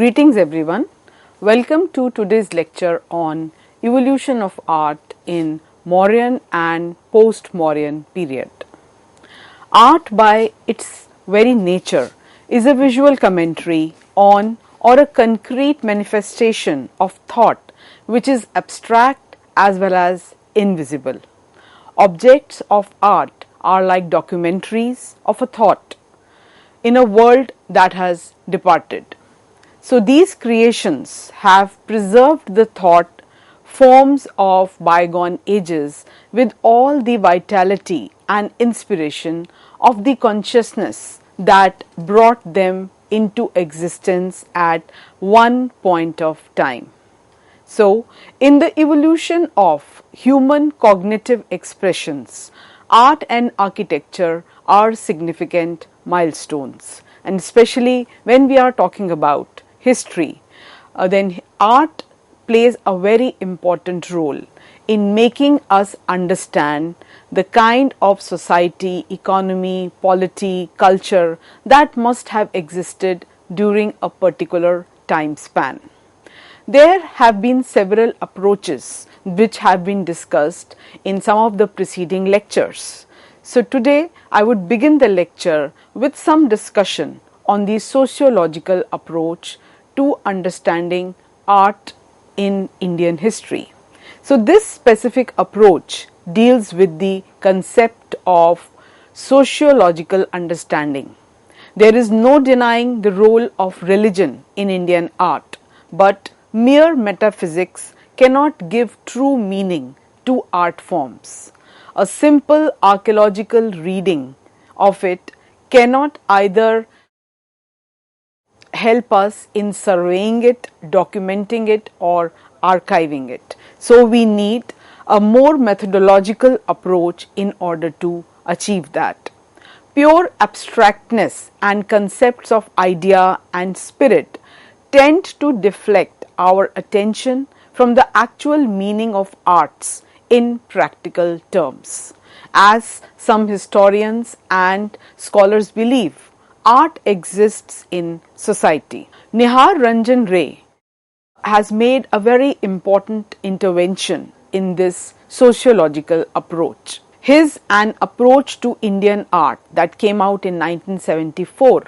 Greetings everyone. Welcome to today's lecture on evolution of art in Mauryan and post-Mauryan period. Art by its very nature is a visual commentary on or a concrete manifestation of thought which is abstract as well as invisible. Objects of art are like documentaries of a thought in a world that has departed. So these creations have preserved the thought forms of bygone ages with all the vitality and inspiration of the consciousness that brought them into existence at one point of time. So, in the evolution of human cognitive expressions, art and architecture are significant milestones, and especially when we are talking about history, then art plays a very important role in making us understand the kind of society, economy, polity, culture that must have existed during a particular time span. There have been several approaches which have been discussed in some of the preceding lectures. So today I would begin the lecture with some discussion on the sociological approach to understanding art in Indian history. So this specific approach deals with the concept of sociological understanding. There is no denying the role of religion in Indian art, but mere metaphysics cannot give true meaning to art forms. A simple archaeological reading of it cannot either help us in surveying it, documenting it, or archiving it. So we need a more methodological approach in order to achieve that. Pure abstractness and concepts of idea and spirit tend to deflect our attention from the actual meaning of arts in practical terms. As some historians and scholars believe, art exists in society. Nihar Ranjan Ray has made a very important intervention in this sociological approach. His An Approach to Indian Art, that came out in 1974,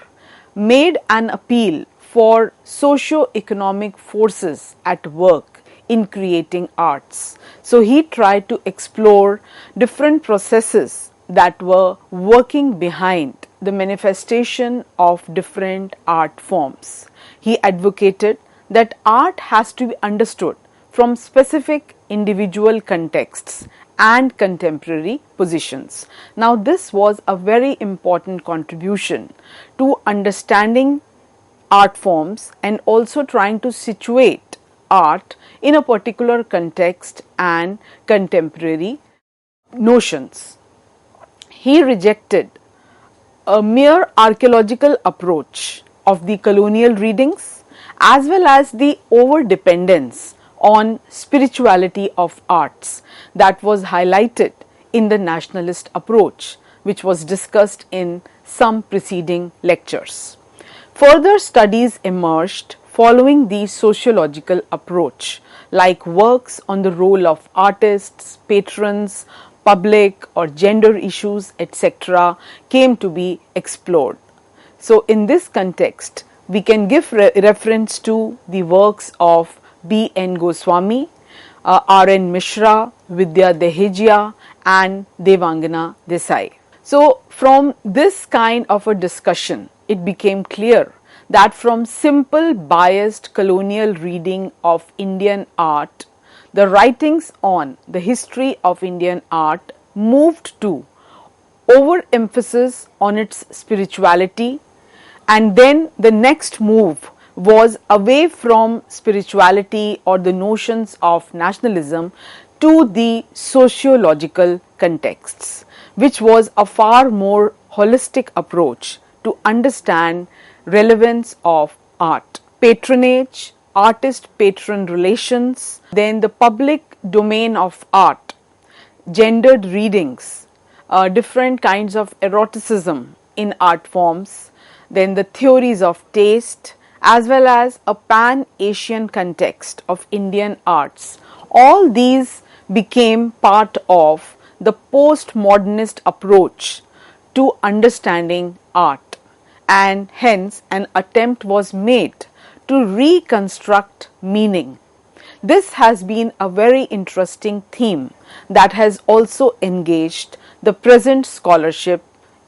made an appeal for socio-economic forces at work in creating arts. So he tried to explore different processes that were working behind the manifestation of different art forms. He advocated that art has to be understood from specific individual contexts and contemporary positions. Now this was a very important contribution to understanding art forms and also trying to situate art in a particular context and contemporary notions. He rejected a mere archaeological approach of the colonial readings as well as the over-dependence on spirituality of arts that was highlighted in the nationalist approach, which was discussed in some preceding lectures. Further studies emerged following the sociological approach, like works on the role of artists, patrons, public or gender issues, etc., came to be explored. So in this context, we can give reference to the works of B. N. Goswami, R. N. Mishra, Vidya Dehejia and Devangana Desai. So from this kind of a discussion, it became clear that from simple biased colonial reading of Indian art, the writings on the history of Indian art moved to overemphasis on its spirituality, and then the next move was away from spirituality or the notions of nationalism to the sociological contexts, which was a far more holistic approach to understand relevance of art. Patronage, artist-patron relations, then the public domain of art, gendered readings, different kinds of eroticism in art forms, then the theories of taste as well as a pan-Asian context of Indian arts. All these became part of the postmodernist approach to understanding art, and hence an attempt was made to reconstruct meaning. This has been a very interesting theme that has also engaged the present scholarship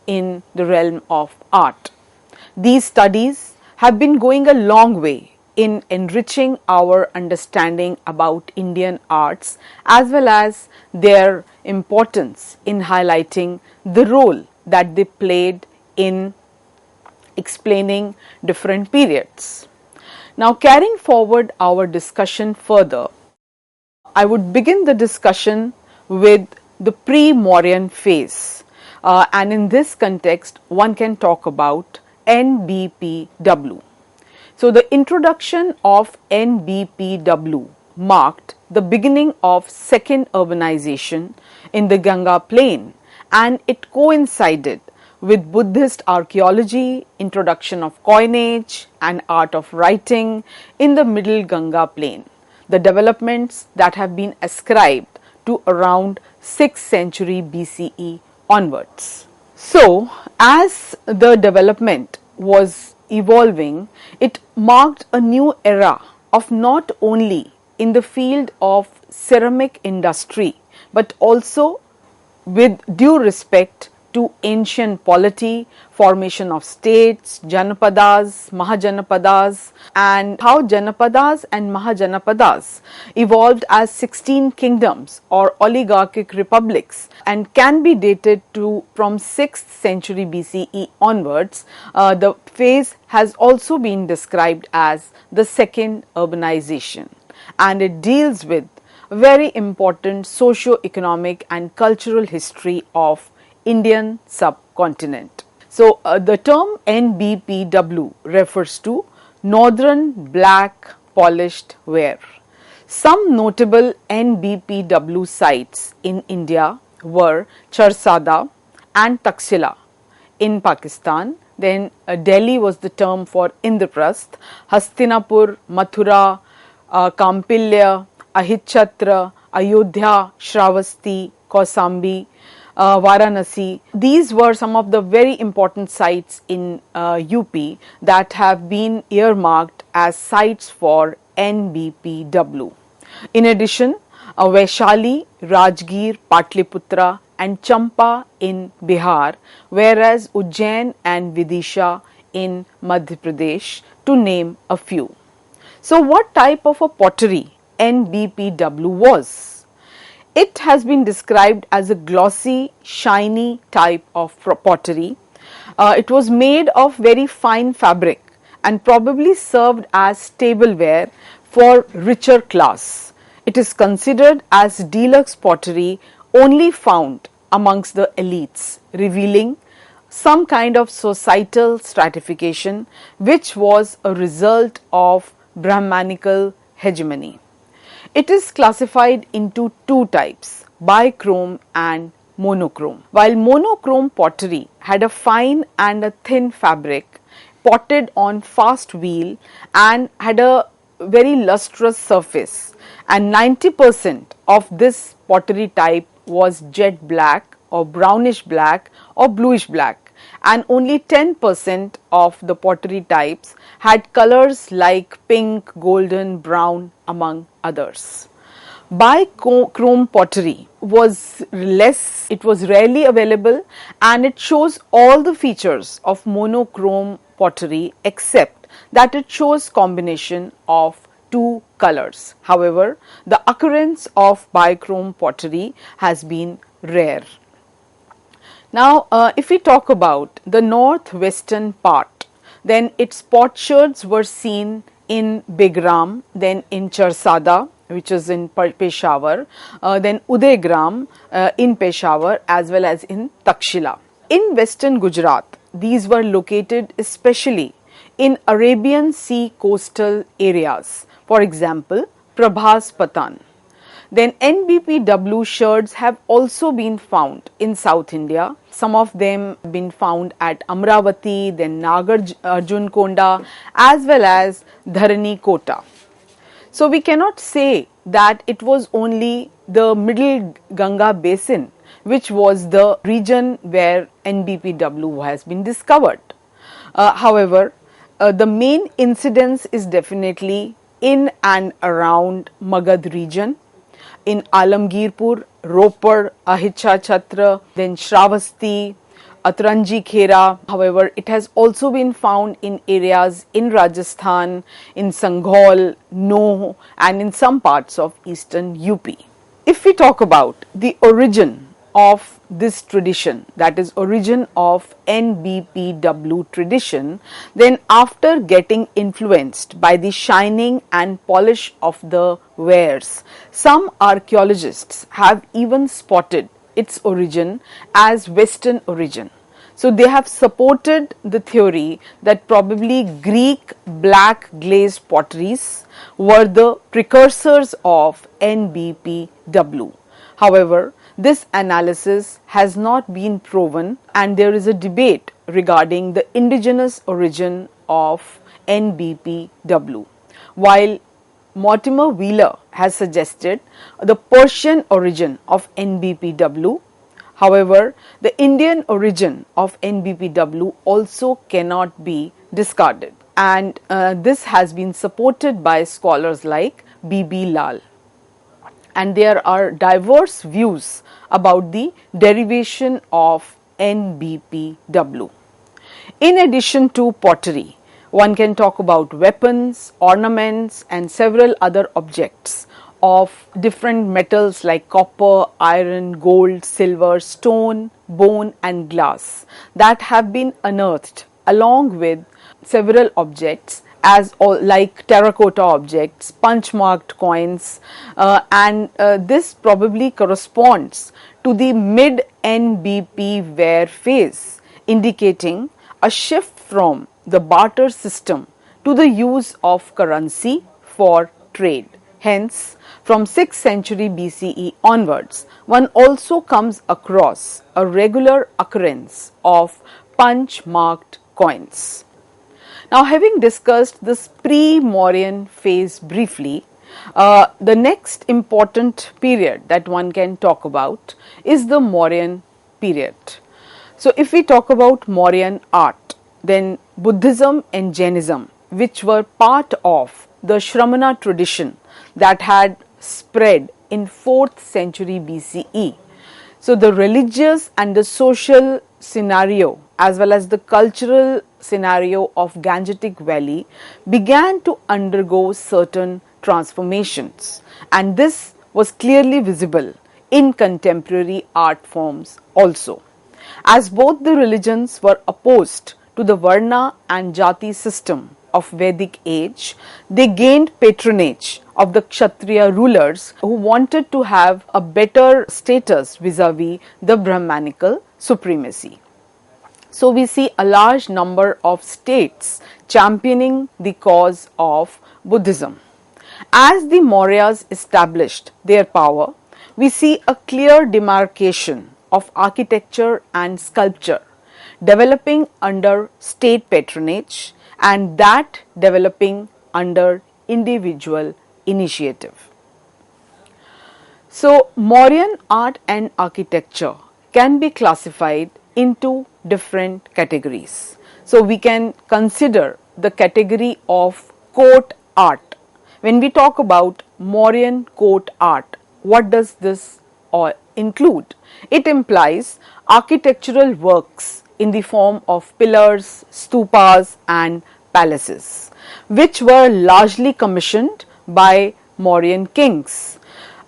in the realm of art. These studies have been going a long way in enriching our understanding about Indian arts as well as their importance in highlighting the role that they played in explaining different periods. Now, carrying forward our discussion further, I would begin the discussion with the pre-Mauryan phase, and in this context, one can talk about NBPW. So, the introduction of NBPW marked the beginning of second urbanization in the Ganga plain, and it coincided with Buddhist archaeology, introduction of coinage and art of writing in the middle Ganga plain, the developments that have been ascribed to around 6th century BCE onwards. So, as the development was evolving, it marked a new era of not only in the field of ceramic industry, but also with due respect to ancient polity, formation of states, Janapadas, Mahajanapadas, and how Janapadas and Mahajanapadas evolved as 16 kingdoms or oligarchic republics and can be dated to from 6th century BCE onwards. The phase has also been described as the second urbanization, and it deals with very important socio-economic and cultural history of Indian subcontinent. So, the term NBPW refers to Northern Black Polished Ware. Some notable NBPW sites in India were Charsada and Takshila in Pakistan. Then Delhi was the term for Indraprasth, Hastinapur, Mathura, Kampilya, Ahitchatra, Ayodhya, Shravasti, Kausambi, Varanasi. These were some of the very important sites in UP that have been earmarked as sites for NBPW. In addition, Vaishali, Rajgir, Patliputra and Champa in Bihar, whereas Ujjain and Vidisha in Madhya Pradesh, to name a few. So, what type of a pottery NBPW was? It has been described as a glossy, shiny type of pottery. It was made of very fine fabric and probably served as tableware for richer class. It is considered as deluxe pottery only found amongst the elites, revealing some kind of societal stratification which was a result of Brahmanical hegemony. It is classified into two types, bichrome and monochrome. While monochrome pottery had a fine and a thin fabric potted on fast wheel and had a very lustrous surface, and 90% of this pottery type was jet black or brownish black or bluish black, and only 10% of the pottery types had colors like pink, golden, brown, among others. Bichrome pottery was less, it was rarely available, and it shows all the features of monochrome pottery except that it shows combination of two colors. However, the occurrence of bichrome pottery has been rare. Now, if we talk about the northwestern part, then its potsherds were seen in Begram, then in Charsada, which is in Peshawar, then Udaygram in Peshawar, as well as in Takshila. In western Gujarat, these were located especially in Arabian Sea coastal areas, for example, Prabhas Patan. Then NBPW sherds have also been found in South India. Some of them have been found at Amravati, then Nagarjun Konda, as well as Dharani Kota. So we cannot say that it was only the middle Ganga basin which was the region where NBPW has been discovered. However, the main incidence is definitely in and around Magad region, in Alamgirpur, Ropar, Ahicha Chhatra, then Shravasti, Atranji Khera. However, it has also been found in areas in Rajasthan, in Sanghol, Noh, and in some parts of eastern UP. If we talk about the origin of this tradition, that is origin of NBPW tradition, then after getting influenced by the shining and polish of the wares, some archaeologists have even spotted its origin as Western origin. So they have supported the theory that probably Greek black glazed potteries were the precursors of NBPW. However, this analysis has not been proven and there is a debate regarding the indigenous origin of NBPW. While Mortimer Wheeler has suggested the Persian origin of NBPW, however, the Indian origin of NBPW also cannot be discarded, and this has been supported by scholars like B.B. Lal. And there are diverse views about the derivation of NBPW. In addition to pottery, one can talk about weapons, ornaments, and several other objects of different metals like copper, iron, gold, silver, stone, bone, and glass that have been unearthed, along with several objects like terracotta objects, punch marked coins, and this probably corresponds to the mid NBP ware phase, indicating a shift from the barter system to the use of currency for trade. Hence, from 6th century BCE onwards, one also comes across a regular occurrence of punch marked coins. Now, having discussed this pre-Mauryan phase briefly, the next important period that one can talk about is the Mauryan period. So, if we talk about Mauryan art, then Buddhism and Jainism, which were part of the Shramana tradition that had spread in 4th century BCE. So, the religious and the social scenario as well as the cultural scenario of Gangetic Valley began to undergo certain transformations, and this was clearly visible in contemporary art forms also. As both the religions were opposed to the Varna and Jati system of Vedic age, they gained patronage of the Kshatriya rulers who wanted to have a better status vis-a-vis the Brahmanical supremacy. So we see a large number of states championing the cause of Buddhism. As the Mauryas established their power, we see a clear demarcation of architecture and sculpture developing under state patronage and that developing under individual initiative. So, Mauryan art and architecture can be classified into different categories. So, we can consider the category of court art. When we talk about Mauryan court art, what does this all include? It implies architectural works in the form of pillars, stupas and palaces, which were largely commissioned by Mauryan kings.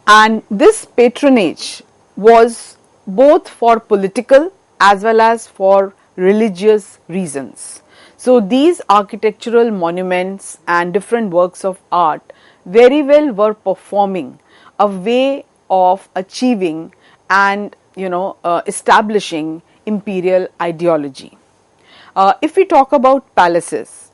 And this patronage was both for political as well as for religious reasons. So, these architectural monuments and different works of art very well were performing a way of achieving and establishing imperial ideology. If we talk about palaces,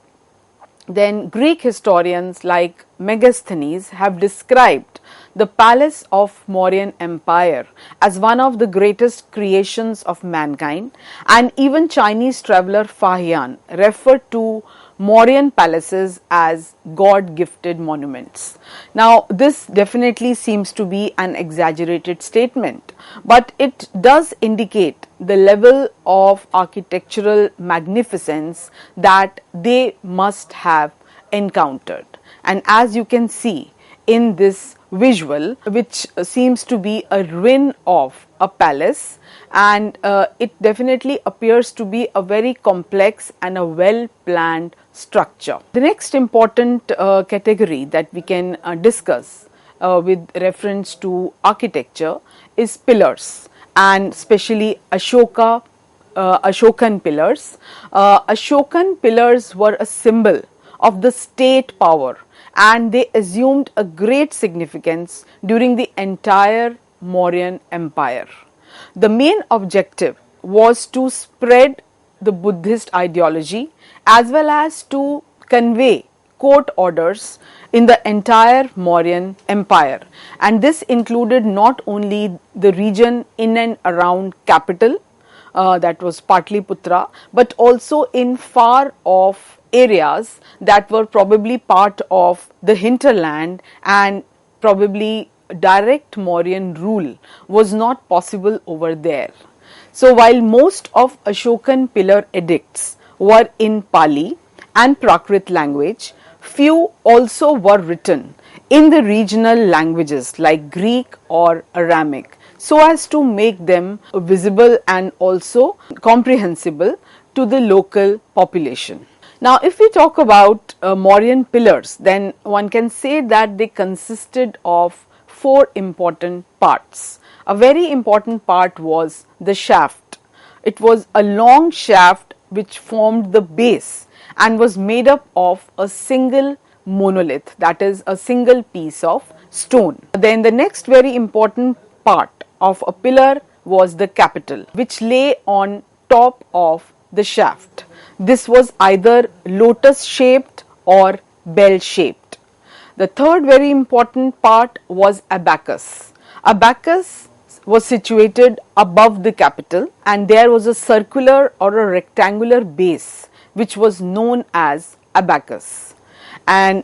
then Greek historians like Megasthenes have described the palace of Mauryan Empire as one of the greatest creations of mankind, and even Chinese traveler Fahian referred to Mauryan palaces as God-gifted monuments. Now, this definitely seems to be an exaggerated statement, but it does indicate the level of architectural magnificence that they must have encountered. And as you can see in this visual, which seems to be a ruin of a palace, and it definitely appears to be a very complex and a well planned structure. The next important category that we can discuss with reference to architecture is pillars, and especially Ashokan pillars. Ashokan pillars were a symbol of the state power, and they assumed a great significance during the entire Mauryan Empire. The main objective was to spread the Buddhist ideology as well as to convey court orders in the entire Mauryan Empire, and this included not only the region in and around capital, that was Patliputra, but also in far off areas that were probably part of the hinterland, and probably direct Mauryan rule was not possible over there. So while most of Ashokan pillar edicts were in Pali and Prakrit language, few also were written in the regional languages like Greek or Aramaic, so as to make them visible and also comprehensible to the local population. Now, if we talk about Mauryan pillars, then one can say that they consisted of four important parts. A very important part was the shaft. It was a long shaft which formed the base and was made up of a single monolith, that is a single piece of stone. Then the next very important part of a pillar was the capital, which lay on top of the shaft. This was either lotus shaped or bell shaped. The third very important part was abacus. Abacus was situated above the capital, and there was a circular or a rectangular base which was known as abacus. And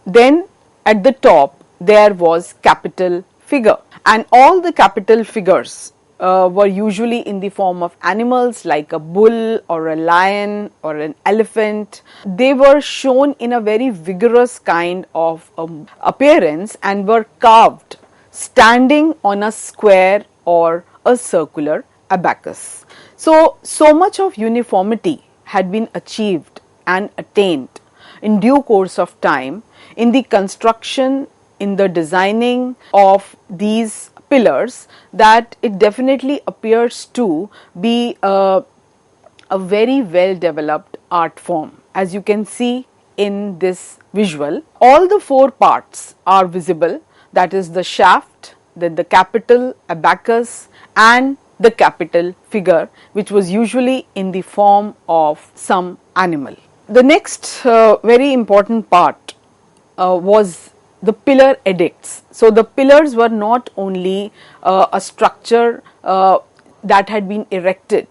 then at the top there was capital figure, and all the capital figures were usually in the form of animals like a bull or a lion or an elephant. They were shown in a very vigorous kind of appearance and were carved standing on a square or a circular abacus. So much of uniformity had been achieved and attained in due course of time in the construction, in the designing of these pillars, that it definitely appears to be a very well developed art form. As you can see in this visual, all the four parts are visible, that is the shaft, then the capital, abacus, and the capital figure, which was usually in the form of some animal. The next very important part was the pillar edicts. So the pillars were not only a structure that had been erected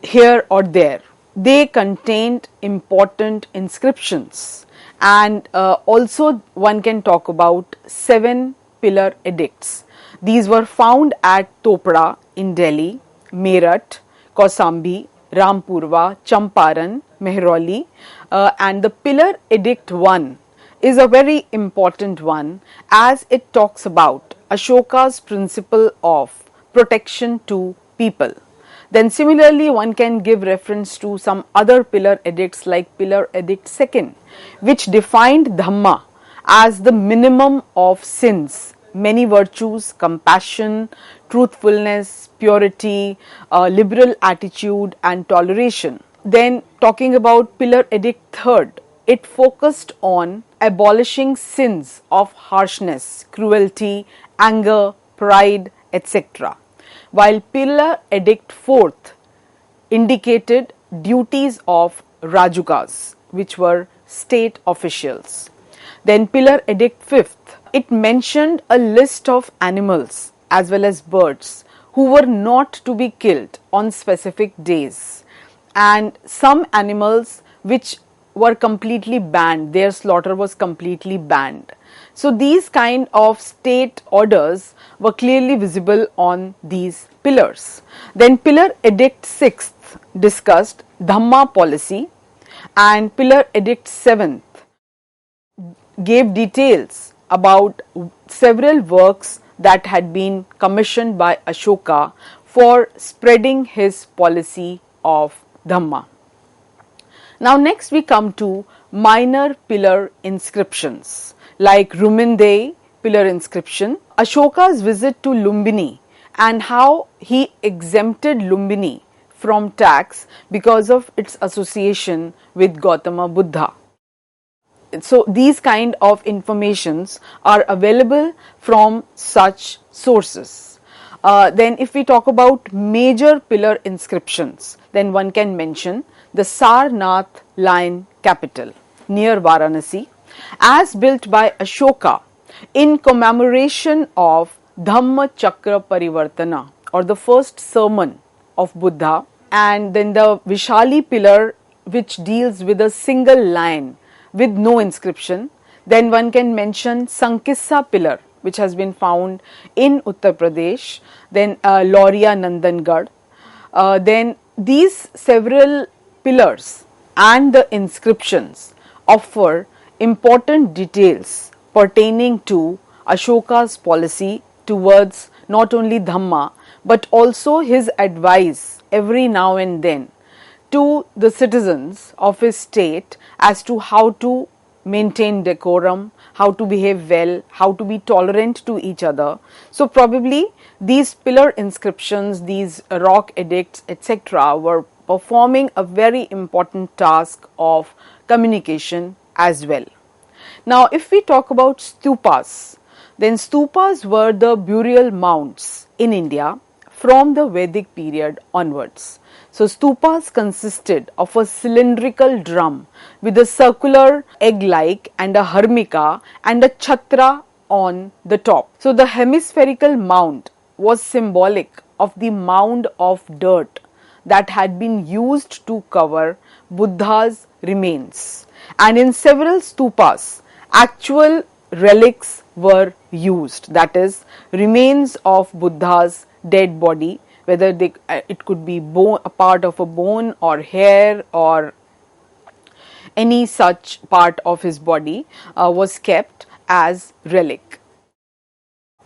here or there. They contained important inscriptions, and also one can talk about 7 pillar edicts. These were found at Topra in Delhi, Meerut, Kausambi, Rampurva, Champaran, Mehrauli, and the pillar edict 1 is a very important one, as it talks about Ashoka's principle of protection to people. Then similarly one can give reference to some other pillar edicts like pillar edict 2, which defined Dhamma as the minimum of sins, many virtues, compassion, truthfulness, purity, liberal attitude and toleration. Then talking about pillar edict 3, it focused on abolishing sins of harshness, cruelty, anger, pride, etc. While pillar edict 4 indicated duties of Rajukas, which were state officials. Then pillar edict 5 It mentioned a list of animals as well as birds who were not to be killed on specific days, and some animals which were completely banned, their slaughter was completely banned. So these kind of state orders were clearly visible on these pillars. Then Pillar Edict 6th discussed Dhamma policy, and Pillar Edict 7th gave details about several works that had been commissioned by Ashoka for spreading his policy of Dhamma. Now next we come to minor pillar inscriptions like Rumindei pillar inscription, Ashoka's visit to Lumbini and how he exempted Lumbini from tax because of its association with Gautama Buddha. So these kind of informations are available from such sources. Then if we talk about major pillar inscriptions, then one can mention the Sarnath Lion Capital near Varanasi, as built by Ashoka in commemoration of Dhamma Chakra Parivartana, or the first sermon of Buddha, and then the Vishali pillar which deals with a single lion with no inscription. Then one can mention Sankissa pillar which has been found in Uttar Pradesh, then Lauria Nandangarh. Then these several pillars and the inscriptions offer important details pertaining to Ashoka's policy towards not only Dhamma but also his advice every now and then to the citizens of his state as to how to maintain decorum, how to behave well, how to be tolerant to each other. So probably these pillar inscriptions, these rock edicts, etc. were performing a very important task of communication as well. Now if we talk about stupas, then stupas were the burial mounds in India from the Vedic period onwards. So stupas consisted of a cylindrical drum with a circular egg-like and a harmika and a chhatra on the top. So the hemispherical mound was symbolic of the mound of dirt that had been used to cover Buddha's remains. And in several stupas, actual relics were used, that is, remains of Buddha's dead body, whether it could be bone, a part of a bone or hair or any such part of his body was kept as relic.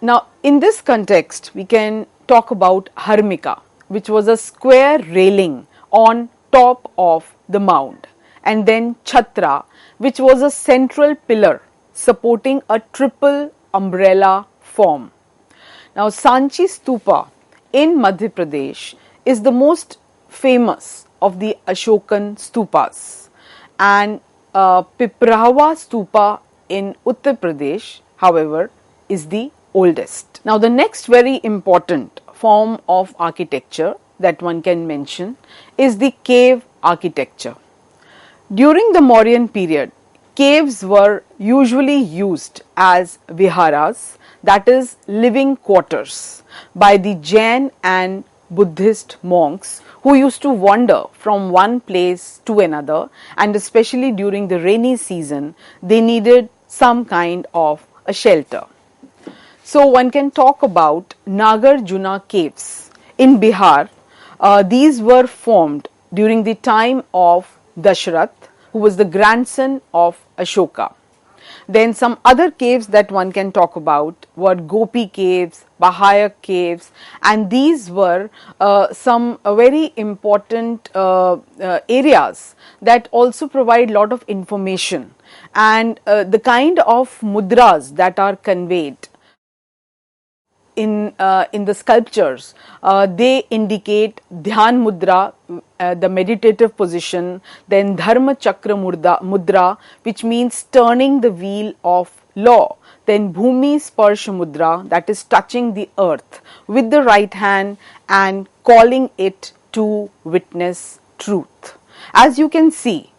Now in this context we can talk about harmika, which was a square railing on top of the mound, and then chhatra, which was a central pillar supporting a triple umbrella form. Now Sanchi Stupa in Madhya Pradesh is the most famous of the Ashokan stupas, and Piprahwa Stupa in Uttar Pradesh, however, is the oldest. Now the next very important form of architecture that one can mention is the cave architecture. During the Mauryan period, caves were usually used as viharas, that is, living quarters, by the Jain and Buddhist monks who used to wander from one place to another, and especially during the rainy season they needed some kind of a shelter. So one can talk about Nagarjuna caves in Bihar. These were formed during the time of Dashrath, who was the grandson of Ashoka. Then some other caves that one can talk about were Gopi caves, Bahayak caves, and these were some very important areas that also provide lot of information, and the kind of mudras that are conveyed in the sculptures, they indicate Dhyan Mudra, the meditative position, then Dharma Chakra Mudra, which means turning the wheel of law, then Bhumi Sparsha Mudra, that is touching the earth with the right hand and calling it to witness truth. As you can see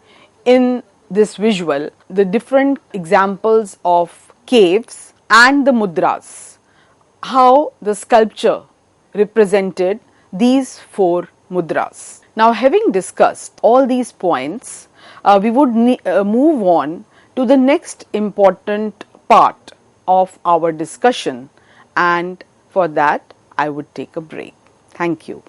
in this visual, the different examples of caves and the mudras, how the sculpture represented these 4 mudras. Now, having discussed all these points, we would move on to the next important part of our discussion, and for that I would take a break. Thank you.